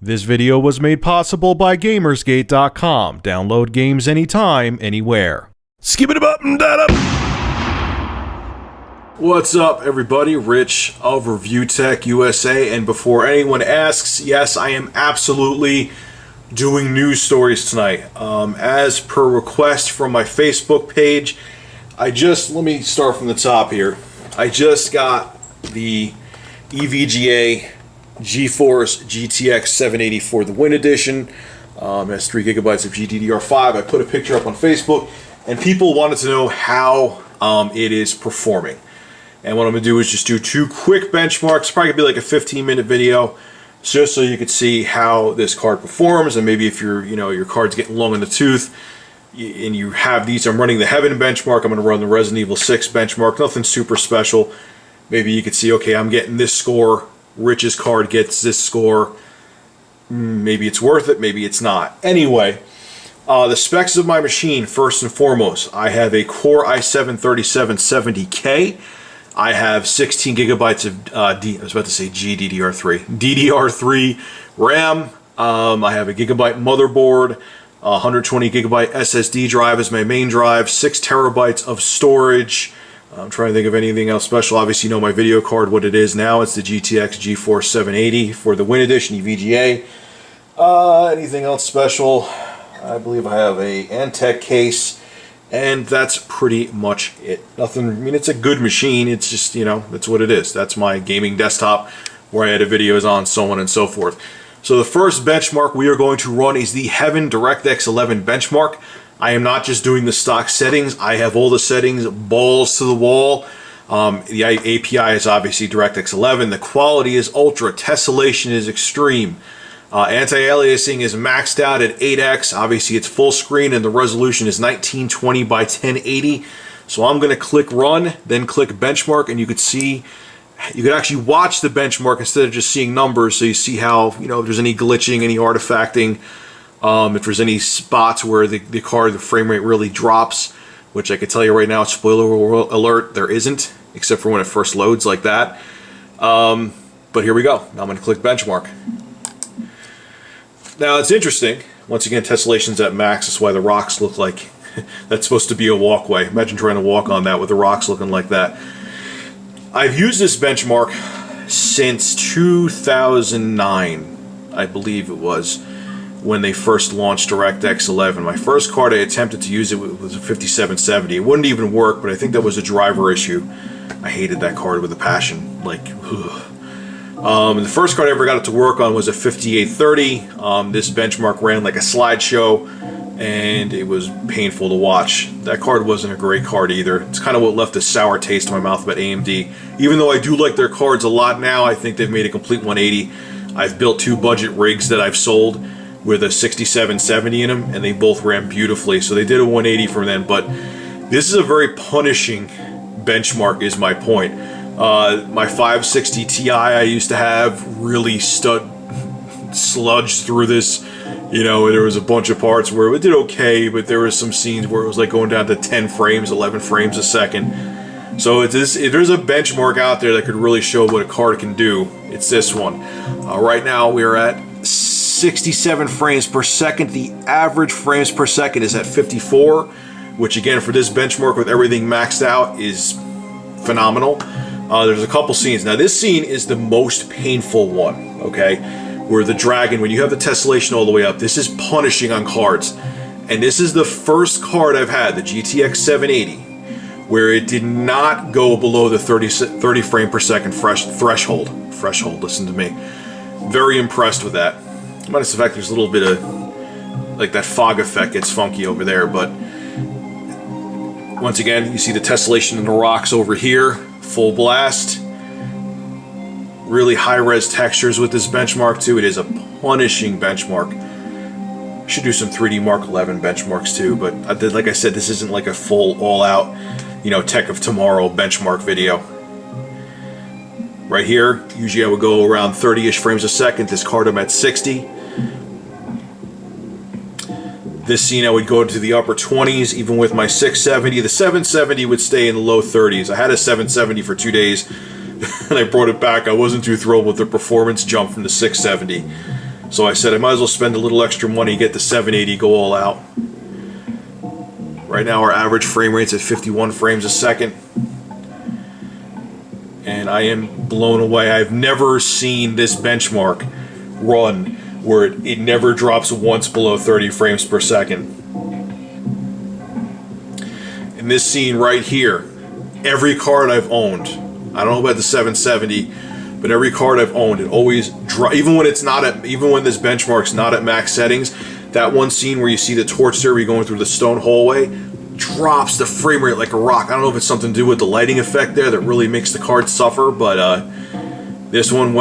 This video was made possible by Gamersgate.com. Download games anytime, anywhere. Skip it up and that up. What's up, everybody? Rich of Review Tech USA. And before anyone asks, yes, I am absolutely doing news stories tonight. As per request from my Facebook page, let me start from the top here. I just got the EVGA Geforce GTX 780 for the Win Edition. It has 3 gigabytes of GDDR5. I put a picture up on Facebook, and people wanted to know how it is performing. And what I'm going to do is just do 2 quick benchmarks. Probably be like a 15-minute video, just so you could see how this card performs. And maybe if your card's getting long in the tooth, and you have these, I'm running the Heaven benchmark. I'm going to run the Resident Evil 6 benchmark. Nothing super special. Maybe you could see, okay, I'm getting this score. Rich's card gets this score. Maybe it's worth it, maybe it's not. Anyway, the specs of my machine, first and foremost, I have a Core i7-3770K. I have 16 gigabytes of GDDR3. DDR3 RAM. I have a gigabyte motherboard, 120 gigabyte SSD drive as my main drive, 6 terabytes of storage. I'm trying to think of anything else special. Obviously, you know my video card, what it is now. It's the GTX Geforce 780 for the Win Edition EVGA. Anything else special? I believe I have a Antec case, and that's pretty much it. Nothing. I mean, it's a good machine. It's just, that's what it is. That's my gaming desktop where I edit videos on, so on and so forth. So the first benchmark we are going to run is the Heaven DirectX 11 benchmark. I am not just doing the stock settings. I have all the settings balls to the wall. The API is obviously DirectX 11. The quality is ultra. Tessellation is extreme. Anti-aliasing is maxed out at 8x. Obviously, it's full screen, and the resolution is 1920 by 1080. So I'm going to click Run, then click Benchmark, and you could see, you could actually watch the benchmark instead of just seeing numbers. So you see how, if there's any glitching, any artifacting. If there's any spots where the frame rate really drops, which I can tell you right now, spoiler alert, there isn't, except for when it first loads like that. But here we go. Now I'm going to click benchmark. Now it's interesting. Once again, tessellation's at max. That's why the rocks look like that's supposed to be a walkway. Imagine trying to walk on that with the rocks looking like that. I've used this benchmark since 2009, I believe it was, when they first launched DirectX 11. My first card I attempted to use it was a 5770. It wouldn't even work, but I think that was a driver issue. I hated that card with a passion. The first card I ever got it to work on was a 5830. This benchmark ran like a slideshow, and it was painful to watch. That card wasn't a great card either. It's kind of what left a sour taste in my mouth about AMD. Even though I do like their cards a lot now, I think they've made a complete 180. I've built 2 budget rigs that I've sold with a 6770 in them, and they both ran beautifully. So they did a 180 from them, but this is a very punishing benchmark is my point. My 560 Ti I used to have really sludged through this. There was a bunch of parts where it did okay, but there was some scenes where it was like going down to 10 frames, 11 frames a second. So if there's a benchmark out there that could really show what a card can do, it's this one. Right now we are at 67 frames per second. The average frames per second is at 54, which again for this benchmark with everything maxed out is phenomenal. There's a couple scenes. Now this scene is the most painful one, okay? Where the dragon, when you have the tessellation all the way up, this is punishing on cards. And this is the first card I've had, the GTX 780, where it did not go below the 30 frame per second threshold. Listen to me. Very impressed with that. Minus the fact there's a little bit of, like, that fog effect gets funky over there, but once again, you see the tessellation in the rocks over here, full blast. Really high-res textures with this benchmark, too. It is a punishing benchmark. Should do some 3D Mark 11 benchmarks, too, but like I said, this isn't like a full, all-out, Tech of Tomorrow benchmark video. Right here, usually I would go around 30-ish frames a second. This card I'm at 60. This scene I would go to the upper 20s, even with my 670. The 770 would stay in the low 30s. I had a 770 for 2 days, and I brought it back. I wasn't too thrilled with the performance jump from the 670. So I said I might as well spend a little extra money, get the 780, go all out. Right now our average frame rate's at 51 frames a second. And I am blown away. I've never seen this benchmark run where it never drops once below 30 frames per second. In this scene right here, every card I've owned, I don't know about the 770, but every card I've owned, it always even when it's not at, even when this benchmark's not at max settings, that one scene where you see the torch derby going through the stone hallway drops the frame rate like a rock. I don't know if it's something to do with the lighting effect there that really makes the card suffer, but this one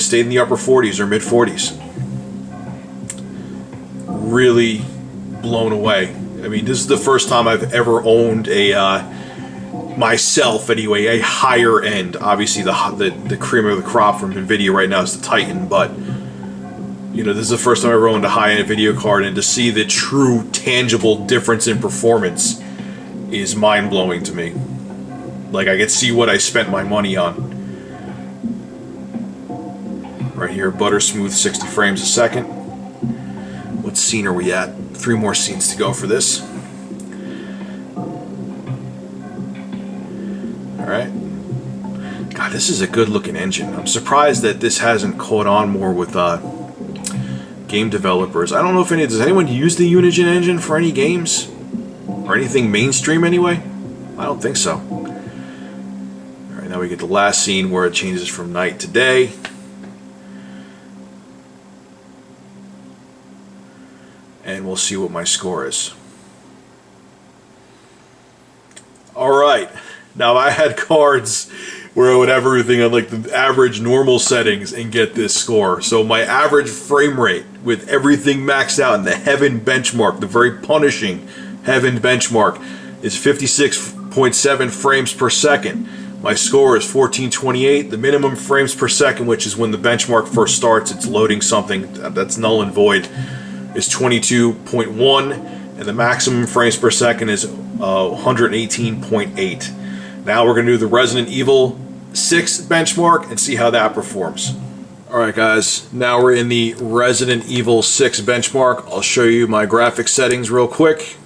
stayed in the upper 40s or mid 40s. Really blown away. I mean, this is the first time I've ever owned a myself anyway, a higher end. Obviously the cream of the crop from NVIDIA right now is the Titan, but you know, this is the first time I ever owned a high-end video card, and to see the true tangible difference in performance is mind-blowing to me. Like, I could see what I spent my money on. Right here, butter smooth 60 frames a second. What scene are we at? 3 more scenes to go for this. Alright. God, this is a good looking engine. I'm surprised that this hasn't caught on more with game developers. I don't know if does anyone use the Unigine engine for any games? Or anything mainstream anyway? I don't think so. Alright, now we get the last scene where it changes from night to day. And we'll see what my score is. Alright, now I had cards where I would have everything on like the average normal settings and get this score. So my average frame rate with everything maxed out in the Heaven benchmark, the very punishing Heaven benchmark, is 56.7 frames per second. My score is 1428. The minimum frames per second, which is when the benchmark first starts, it's loading something that's null and void, is 22.1, and the maximum frames per second is 118.8. Now we're going to do the Resident Evil 6 benchmark and see how that performs. Alright guys, now we're in the Resident Evil 6 benchmark. I'll show you my graphics settings real quick.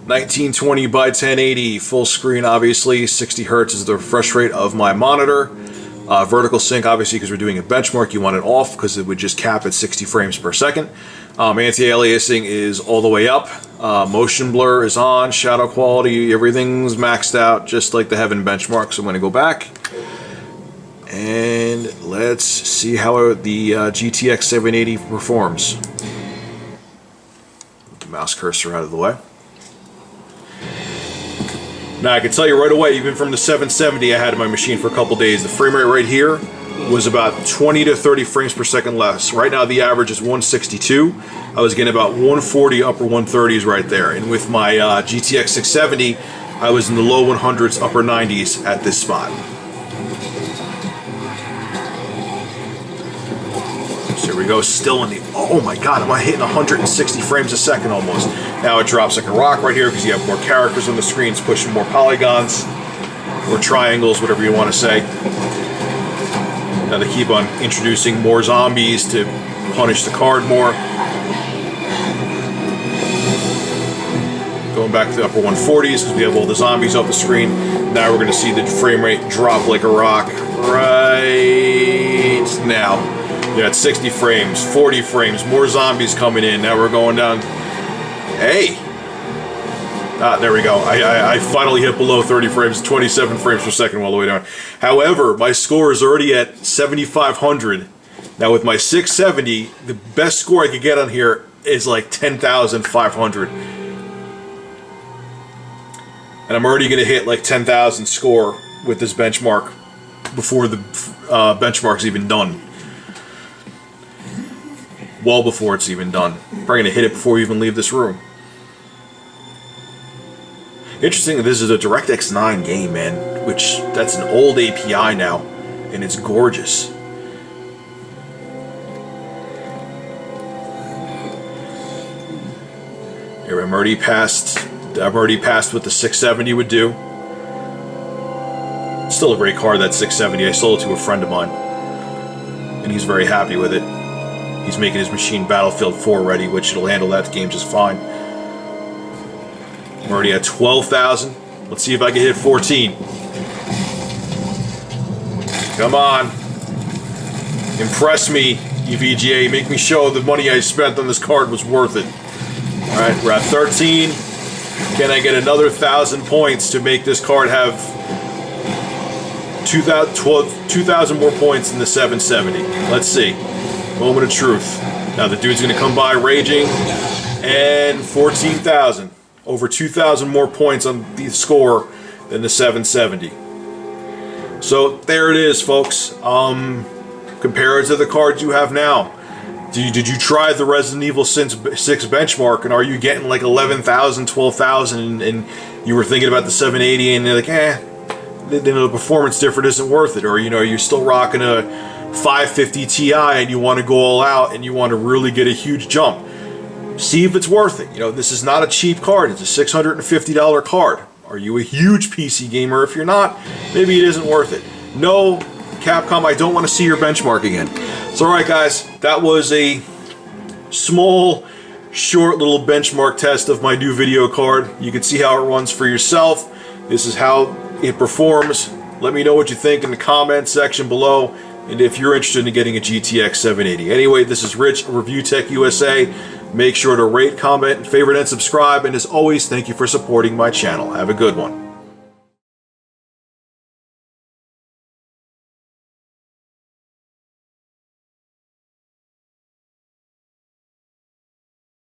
1920 by 1080, full screen obviously, 60 Hertz is the refresh rate of my monitor. Vertical sync, obviously, because we're doing a benchmark, you want it off because it would just cap at 60 frames per second. Anti-aliasing is all the way up. Motion blur is on. Shadow quality, everything's maxed out, just like the Heaven benchmark. So I'm going to go back. And let's see how the GTX 780 performs. Put the mouse cursor out of the way. Now I can tell you right away, even from the 770 I had in my machine for a couple days, the frame rate right here was about 20 to 30 frames per second less. Right now the average is 162. I was getting about 140 upper 130s right there. And with my GTX 670, I was in the low 100s, upper 90s at this spot. So here we go, still in the, oh my god, am I hitting 160 frames a second almost. Now it drops like a rock right here because you have more characters on the screen, it's pushing more polygons, or triangles, whatever you want to say. Now they keep on introducing more zombies to punish the card more. Going back to the upper 140s because we have all the zombies off the screen. Now we're going to see the frame rate drop like a rock right now. You're at 60 frames, 40 frames, more zombies coming in. Now we're going down. Hey! Ah, there we go. I finally hit below 30 frames, 27 frames per second all the way down. However, my score is already at 7,500. Now with my 670, the best score I could get on here is like 10,500. And I'm already going to hit like 10,000 score with this benchmark before the benchmark's even done. Well before it's even done. Probably going to hit it before we even leave this room. Interesting that this is a DirectX 9 game, man, which that's an old API now, and it's gorgeous. Here, I'm already past what the 670 would do. Still a great card, that 670. I sold it to a friend of mine, and he's very happy with it. He's making his machine Battlefield 4 ready, which it'll handle that game just fine. I'm already at 12,000. Let's see if I can hit 14. Come on. Impress me, EVGA. Make me show the money I spent on this card was worth it. Alright, we're at 13. Can I get another 1,000 points to make this card have 2,000 more points than the 770? Let's see. Moment of truth. Now the dude's going to come by raging. And 14,000. Over 2,000 more points on the score than the 770. So there it is, folks. Compare it to the cards you have now. Did you try the Resident Evil 6 benchmark, and are you getting like 11,000, 12,000, and you were thinking about the 780, and you're like, the performance difference isn't worth it, or you're still rocking a 550 Ti and you want to go all out and you want to really get a huge jump. See if it's worth it. This is not a cheap card. It's a $650 card. Are you a huge PC gamer? If you're not, maybe it isn't worth it. No, Capcom, I don't want to see your benchmark again. So alright guys, that was a small, short little benchmark test of my new video card. You can see how it runs for yourself. This is how it performs. Let me know what you think in the comment section below, and if you're interested in getting a GTX 780. Anyway, this is Rich, Review Tech USA. Make sure to rate, comment, favorite, and subscribe. And as always, thank you for supporting my channel. Have a good one.